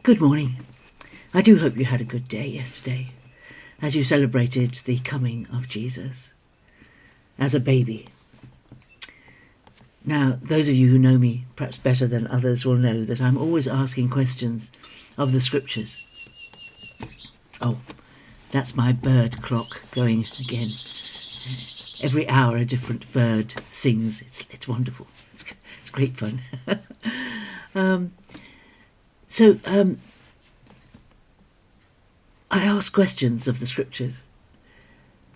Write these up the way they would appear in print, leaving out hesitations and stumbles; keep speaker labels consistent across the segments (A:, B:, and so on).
A: Good morning. I do hope you had a good day yesterday as you celebrated the coming of Jesus as a baby. Now, those of you who know me perhaps better than others will know that I'm always asking questions of the scriptures. Oh, that's my bird clock going again. Every hour a different bird sings. It's wonderful. It's great fun. So I ask questions of the scriptures.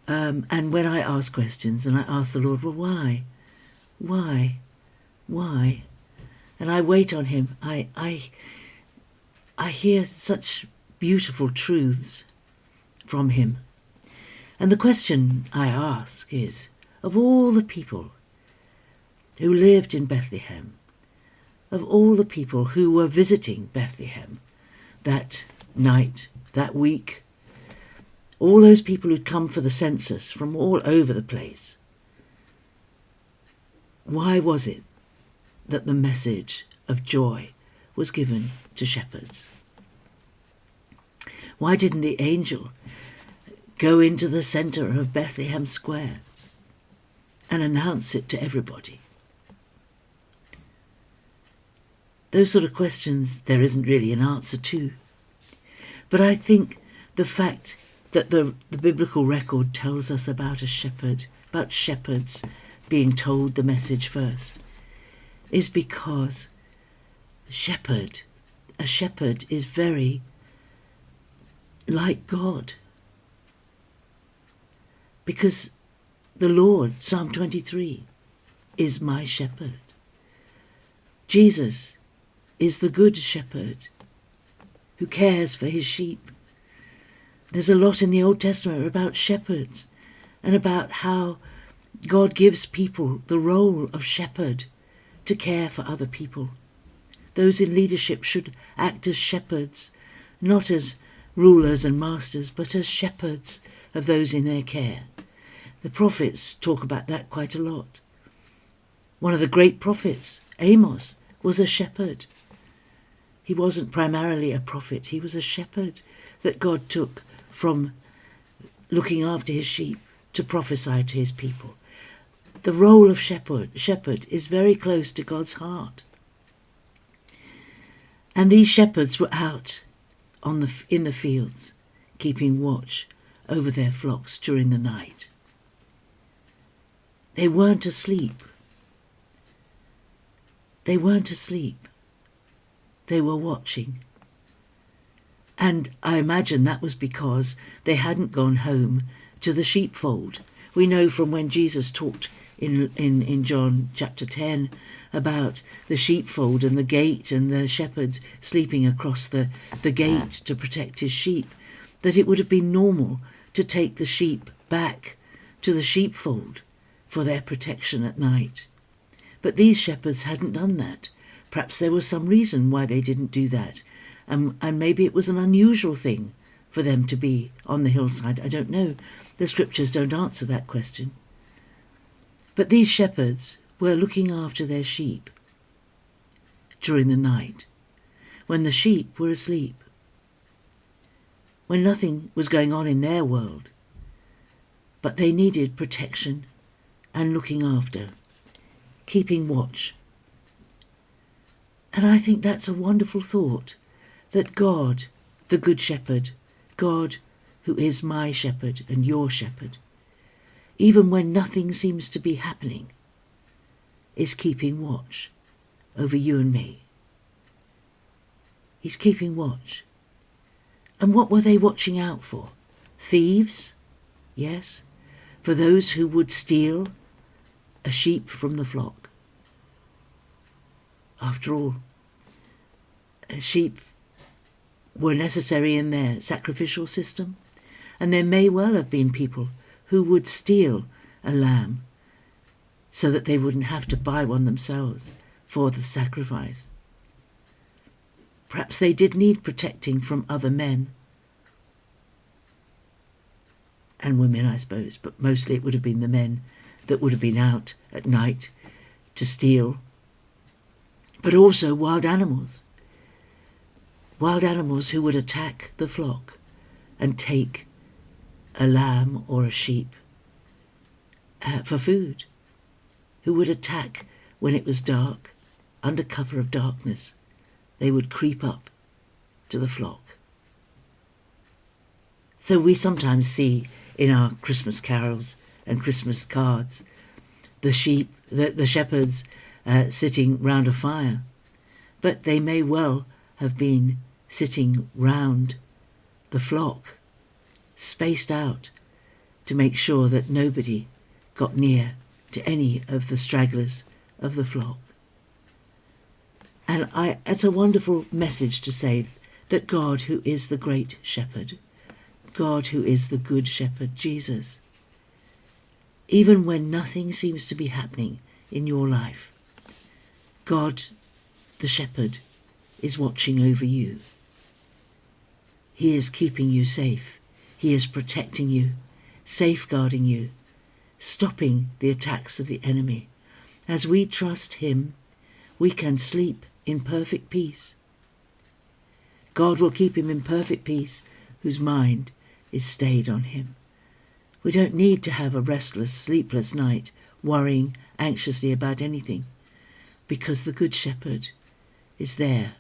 A: And when I ask questions and I ask the Lord, well, why? And I wait on him. I hear such beautiful truths from him. And the question I ask is, of all the people who lived in Bethlehem, of all the people who were visiting Bethlehem that night, that week, all those people who'd come for the census from all over the place, why was it that the message of joy was given to shepherds? Why didn't the angel go into the centre of Bethlehem Square and announce it to everybody? Those sort of questions there isn't really an answer to. But I think the fact that the biblical record tells us about a shepherd, about shepherds being told the message first, is because a shepherd is very like God. Because the Lord, Psalm 23, is my shepherd. Jesus is the good shepherd who cares for his sheep. There's a lot in the Old Testament about shepherds and about how God gives people the role of shepherd to care for other people. Those in leadership should act as shepherds, not as rulers and masters, but as shepherds of those in their care. The prophets talk about that quite a lot. One of the great prophets, Amos, was a shepherd. He wasn't primarily a prophet, he was a shepherd that God took from looking after his sheep to prophesy to his people. The role of shepherd is very close to God's heart. And these shepherds were out in the fields, keeping watch over their flocks during the night. They weren't asleep. They were watching. And I imagine that was because they hadn't gone home to the sheepfold. We know from when Jesus talked in John chapter 10 about the sheepfold and the gate and the shepherd sleeping across the gate to protect his sheep, that it would have been normal to take the sheep back to the sheepfold for their protection at night. But these shepherds hadn't done that. Perhaps there was some reason why they didn't do that. And maybe it was an unusual thing for them to be on the hillside. I don't know. The scriptures don't answer that question. But these shepherds were looking after their sheep during the night, when the sheep were asleep, when nothing was going on in their world, but they needed protection and looking after, keeping watch. And I think that's a wonderful thought, that God, the Good Shepherd, God who is my shepherd and your shepherd, even when nothing seems to be happening, is keeping watch over you and me. He's keeping watch. And what were they watching out for? Thieves? Yes, for those who would steal a sheep from the flock. After all, sheep were necessary in their sacrificial system, and there may well have been people who would steal a lamb so that they wouldn't have to buy one themselves for the sacrifice. Perhaps they did need protecting from other men and women, I suppose, but mostly it would have been the men that would have been out at night to steal, but also wild animals. Wild animals who would attack the flock and take a lamb or a sheep for food, who would attack when it was dark, under cover of darkness. They would creep up to the flock. So we sometimes see in our Christmas carols and Christmas cards the shepherds sitting round a fire, but they may well have been sitting round the flock, spaced out to make sure that nobody got near to any of the stragglers of the flock. And it's a wonderful message to say that God, who is the great shepherd, God who is the good shepherd, Jesus, even when nothing seems to be happening in your life, God, the shepherd, is watching over you. He is keeping you safe. He is protecting you, safeguarding you, stopping the attacks of the enemy. As we trust him, we can sleep in perfect peace. God will keep him in perfect peace whose mind is stayed on him. We don't need to have a restless, sleepless night, worrying anxiously about anything, because the Good Shepherd is there,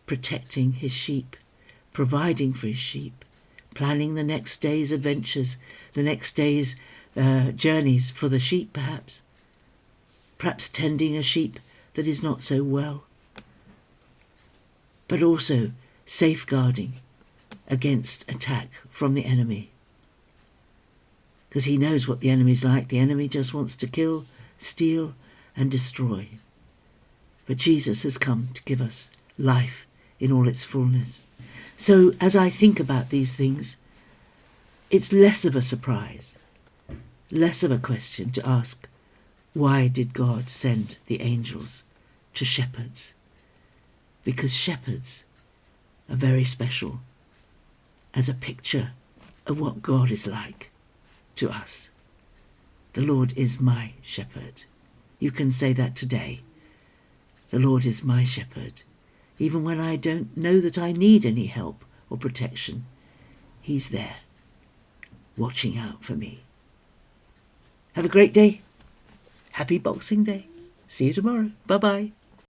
A: protecting his sheep, providing for his sheep, planning the next day's adventures, the next day's journeys for the sheep, perhaps tending a sheep that is not so well, but also safeguarding against attack from the enemy. Because he knows what the enemy's like. The enemy just wants to kill, steal, and destroy. But Jesus has come to give us life in all its fullness. So as I think about these things, it's less of a surprise, less of a question to ask, why did God send the angels to shepherds? Because shepherds are very special as a picture of what God is like to us. The Lord is my shepherd. You can say that today. The Lord is my shepherd. Even when I don't know that I need any help or protection, he's there, watching out for me. Have a great day. Happy Boxing Day. See you tomorrow. Bye-bye.